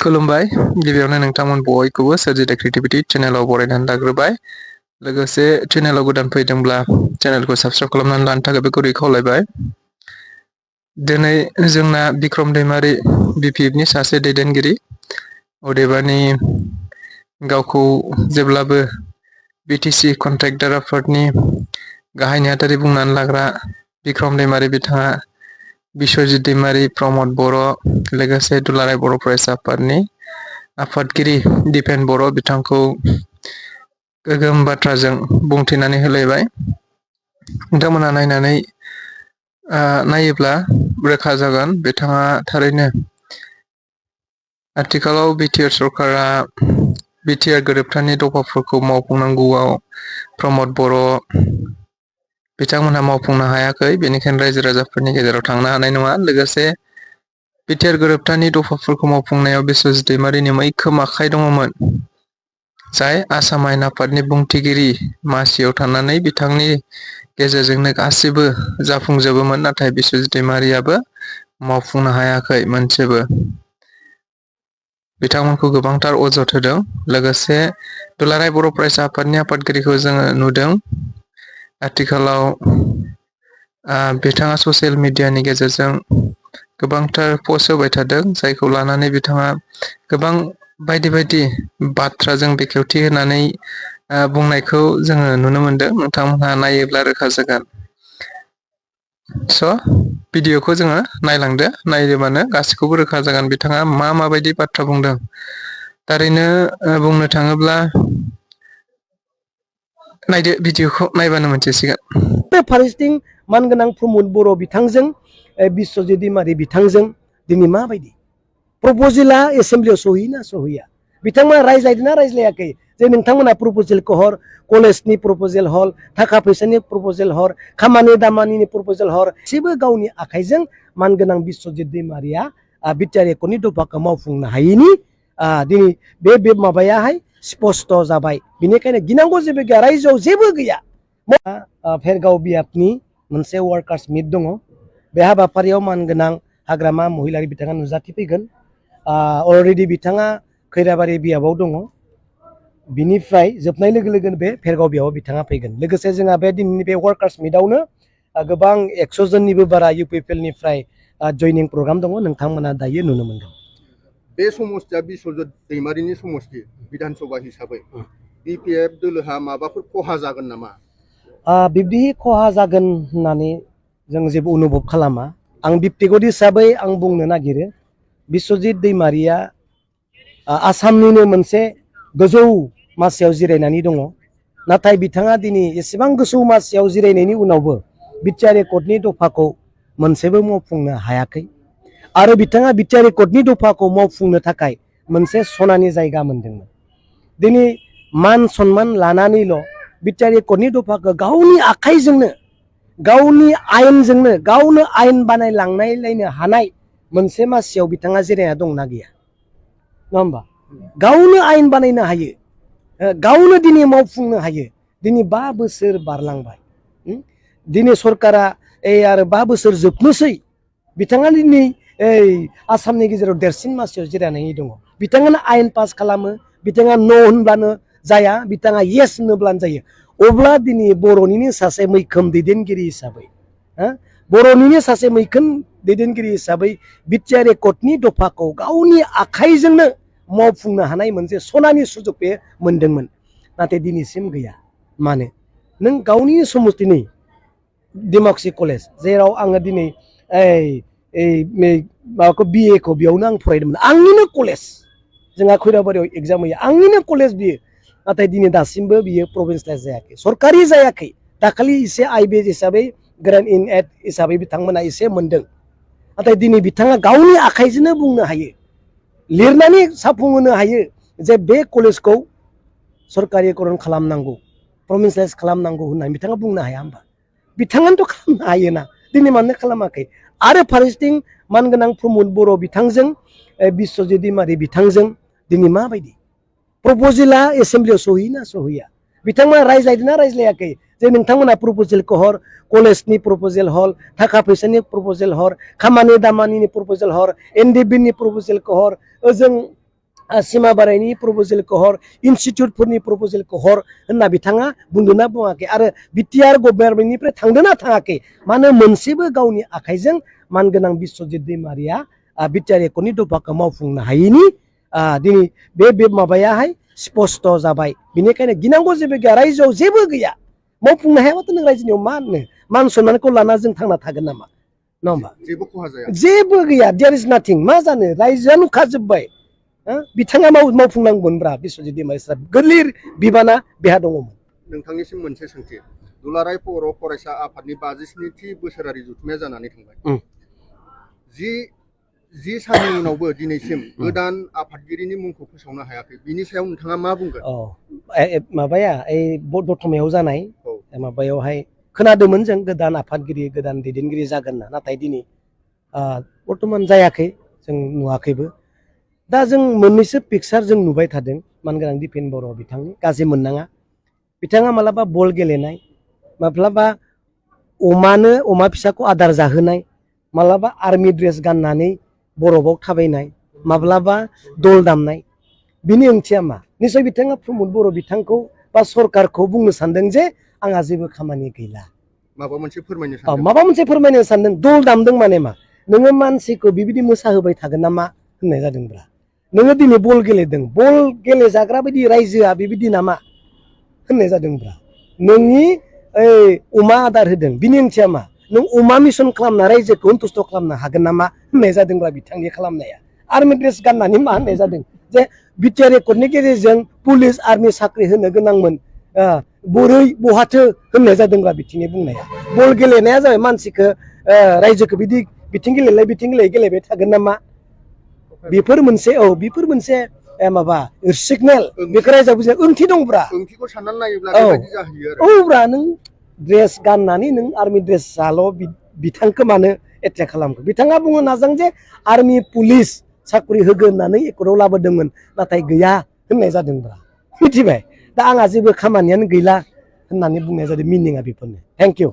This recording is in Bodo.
खुलुमबाय गिबियावनो नोंथांमोन बयखौबो सोरजिथा क्रिएटिभिटी चेनेलाव बरायनानै लाग्रोबाय लोगोसे चेनेलाव गोदान फैदोंब्ला चेनेलखौ साबस्क्राइब खालामनानै लानो थाखाय गुरै खावलायबाय। दिनै जोंना बिक्रम दैमारी बिपिएफनि सासे दैदेनगिरि अदेबानि गावखौ जेब्लाबो बिटिसि कन्ट्रेक्टर आफादनि गाहाय नेहाथारि बुंनानै लाग्रा बिक्रम दैमारी बिथाङा बिश्वजित दैमारी, प्रमद बर', लोगोसे दुलाराय बर' फरायसा आफादनि आफादगिरि दिपेन बर' बिथांखौ गोगोम बाथ्राजों बुंथिनानै होलायबाय। नोंथांमोना नायोब्ला रोखा जागोन बिथाङा थारैनो आथिखालाव बिटिआर सरकारा बिटिआर गोरोबथानि दफाफोरखौ मावफुंनांगौआव प्रमद बर' बिथांमोनहा मावफुंनो हायाखै, बेनिखायनो रायजो राजाफोरनि गेजेराव थांनो हानाय नङा। लोगोसे बिटिआर गोरोबथानि दफाफोरखौ मावफुंनायाव बिश्वजित दैमारीनि मैखोम आखाइ दङमोन, जाय आसाम आयेन आफादनि बुंथिगिरि मासियाव थानानै बिथांनि गेजेरजोंनो गासिबो जाफुंजोबोमोन, नाथाय बिश्वजित दैमारीयाबो मावफुंनो हायाखै मोनसेबो। बिथांमोनखौ गोबांथार अजद होदों। लोगोसे दुलाराय बर' फरायसा आफादनि आफादगिरिखौ जोङो नुदों आथिखालाव बिथाङा ससियेल मिडियानि गेजेरजों गोबांथार पस्ट होबाय थादों, जायखौ लानानै बिथाङा गोबां बायदि बायदि बाथ्राजों बेखेवथि होनानै बुंनायखौ जोङो नुनो मोनदों। नोंथांमोनहा नायोब्ला रोखा जागोन। भिडिअखौ जोङो नायलांदो, नायोबानो गासिखौबो रोखा जागोन बिथाङा माबायदि बाथ्रा बुंदों। थारैनो बुंनो थाङोब्ला नायदो, भिडिअखौ नायबानो मोनथिसिगोन। फारसेथिं मानगोनां प्रमद बर' बिथांजों बिश्वजित दैमारी बिथांजों दिनै माबायदि प्रप'जेला एसेम्ब्लियाव सहैना सहैया? बिथांमोना रायज्लायदोंना रायज्लायाखै जे नोंथांमोना प्रप'जेलखौ हर, कलेजनि प्रप'जेल हर, थाखा फैसानि प्रप'जेल हर, खामानि दामानिनि प्रप'जेल हर, गासैबो गावनि आखाइजों मानगोनां बिश्वजित दैमारीया बिटिआर एकर्डनि दफाखौ मावफुंनो हायैनि दिनै बे माबायाहाय स्पष्ट जाबाय। बेनिखायनो गिनांगौ जेबो गैया, रायजोआव जेबो गैया। भेरगाव बियाबनि मोनसे वार्कार्स मिट दङ, बे हाबाफारियाव मानगोनां हाग्रामा महिलारि बिथाङा नुजाथिफैगोन। अलरेडि बिथाङा खैराबारि बियाबाव दङ, बिनिफ्राय जोबनाय लोगो लोगोनो बे भेरगाव बियाबाव बिथाङा फैगोन। लोगोसे जोंहा बे दिनैनि बे वार्कार्स मिटआवनो गोबां 100 जननिबो बारा इउपिपिएलनिफ्राय जयनिं प्रग्राम दङ, नोंथांमोना दायो नुनो मोनगोन। बे समस्तिया बिश्वजित दैमारीनि समस्ति विधानसभा हिसाबै बिपिएफ दोलोहा माबाफोर खहा जागोन नामा? बिब्दि खहा जागोन होननानै जों जेबो अनुभब खालामा। आं व्यक्तिगत हिसाबै आं बुंनो नागिरो, बिश्वजित दैमारीया आसामनिनो मोनसे गोजौ मासियाव जिरायनानै दङ, नाथाय बिथाङा दिनै एसेबां गोजौ मासियाव जिरायनायनि उनावबो बिटिआर एकर्डनि दफाखौ मोनसेबो मावफुंनो हायाखै। आरो बिथाङा बिटिआर एकर्डनि दफाखौ मावफुंनो थाखाय मोनसे सनानि जायगा मोनदोंमोन। दिनै मान सन्मान लानानैल' बिटिआर एकर्डनि दफाखौ गावनि आखाइजोंनो गावनि आयेनजोंनो गावनो आयेन बानायलांनायलायनो हानाय मोनसे मासियाव बिथाङा जिरायना दंना गैया? नङा होमबा? गावनो आयेन बानायनो हायो, गावनो दिनै मावफुंनो हायो। दिनै 5 बोसोर बारलांबाय, दिनै सरकारा आरो 5 बोसोर जोबनोसै, बिथाङा दिनै आसामनि गेजेराव देरसिन मासियाव जिरायनानै दङ। बिथाङानो आयेन पास खालामो, बिथाङा न' होनब्लानो जाया, बिथाङा येस होनोब्लानो जायो। अब्ला दिनै बर'निनो सासे मैखोम दैदेनगिरि हिसाबै बिटिआर एकर्डनि दफाखौ गावनि आखाइजोंनो मावफुंनो हानाय मोनसे सनानि सुजुग बे मोनदोंमोन, नाथाय दिनैसिम गैया। मानो? नों गावनि समस्तिनि डेम'क्रेसि कलेज, जेराव आङो दिनै माबाखौ बिएखौ बेयावनो आं फरायदोंमोन, आंनिनो कलेज, जोंहा खैराबारियाव एग्जाम होयो, आंनिनो कलेज बियो, नाथाय दिनै दासिमबो बियो प्रभिन्सियेलाइज जायाखै, सरकारि जायाखै। दाखालि एसे आइबिएस हिसाबै ग्रेन्ड इन एड हिसाबै बिथांमोना एसे मोनदों, नाथाय दिनै बिथाङा गावनि आखाइजोंनो बुंनो हायो, लिरनानै साफुंहोनो हायो जे बे कलेजखौ सरकारिकरन खालामनांगौ, प्रभिन्सियेलाइज खालामनांगौ होननानै बिथाङा बुंनो हाया होमबा? बिथाङानोथ' खालामनो हायोना, दिनै मानो खालामाखै? आरो फारसेथिं मानगोनां प्रमद बर' बिथांजों बिश्वजित दैमारी बिथांजों दिनै माबायदि प्रप'जेला एसेम्ब्लियाव सहैना सहैया? बिथांमोना रायज्लायदोंना रायज्लायाखै जे नोंथांमोना प्रप'जेलखौ हर, कलेजनि प्रप'जेल हर, थाखा फैसानि प्रप'जेल हर, खामानि दामानिनि प्रप'जेल हर, एनडिबिनि प्रप'जेलखौ हर, ओजों सिमा बारायनि प्रप'जेलखौ हर इनस्टिटिउटफोरनि प्रप'जेलखौ हर होनना बिथाङा बुंदोंना बुङाखै आरो बिटिआर गभर्नमेन्टनिफ्राय थांदोंना थाङाखै मानो मोनसेबो गावनि आखाइजों मानगोनां बिस्वजित दैमारिया बिटिआर एकटनि दफाखौ मावफुंनो हायैनि दिनै बे माबायाहाय स्पष्ट जाबाय बेनिखायनो गिनांगौ जेबो गैया रायजोआव जेबो गैया मावफुंनो हायाबाथ' नों रायजोनियाव मा होनो मान सन्मानखौ लाना जों थांना थागोन नामा नङा होमबा जेबो खहा जाया जेबो गैया देयर इज नाथिं मा जानो रायजोआ नुखाजोब्बाय बिथाङा मावफुंनांगौमोनब्रा बिस्वजित दैमारि सारा गोरलै बिबाना बेहा दङमोन नोंथांनिसिम मोनसे सोंथि दुलाराय बर' फरायसा आफादनि 52थि बोसोरारि जथुम्माया जानानै थांबाय जि साननि उनावबो दिनैसिम गोदान आफादगिरिनि मुंखौ फोसावनो हायाखै बिनि सायाव नोंथाङा मा बुंगोन माबाया दतमायाव जानाय माबायावहाय खोनादोंमोन जों गोदान आफादगिरि गोदान दैदेनगिरि जागोन ना नाथाय दिनै बर्तमान जायाखै जों नुवाखैबो दा जों मोननैसो पिक्सार जों नुबाय थादों मानगोनां दिपेन बर' बिथांनि गाज्रि मोननाङा बिथाङा मालाबा बल गेलेनाय माब्लाबा अमा फिसाखौ आदार जाहोनाय मालाबा आर्मि ड्रेस गाननानै बरफआव थाबायनाय माब्लाबा दल दामनाय बिनि ओंथिया मा निसय बिथाङा प्रमद बर' बिथांखौ बा सरकारखौ बुंनो सानदों जे आंहा जेबो खामानि गैला माबा मोनसे फोरमायनो सानदों दल दामदों माने मा नोङो मानसिखौ बिबायदि मोसाहोबाय थागोन नामा होननाय जादोंब्रा नोङो दिनै बल गेलेदों बल गेलेजाग्रा बायदि रायजोआ बेबायदि नामा होननाय जादोंब्रा नोंनि अमा आदार होदों बिनि ओंथिया मा नों अमा मिसन खालामना रायजोखौ सन्तुष्ट खालामनो हागोन नामा होननाय जादोंब्रा बिथांनि खालामनाया आर्मि ड्रेस गाननानै मा होननाय जादों जे बिटिआर एकटनि गेजेरजों पुलिस आर्मि साख्रि होनो गोनांमोन बोरै बहाथो होननाय जादोंब्रा बिथिंनि बुंनाया बल गेलेनाया जाबाय मानसिखौ रायजोखौ बिथिं गेलेबाय थागोन नामा बेफोर मोनसे माबा सिगनेल बेखौ रायजोआव बुजिनो ओंथि दंब्रा ओंथिखौ साननानै नायोब्ला बेबायदि जाहैयो आरो औब्रा नों ड्रेस गाननानै नों आर्मि ड्रेस जाल' बिथांखौ मानो एटेक खालामखो बिथाङा बुंनो नाजां जे आर्मि पुलिस साख्रि होगोन होननानै एकटआव लाबोदोंमोन नाथाय गैया होननाय जादोंब्रा मिथिबाय दा आंहा जेबो खामानियानो गैला होननानै बुंनाय जादों मिनिङा बेफोरनो थेंक इउ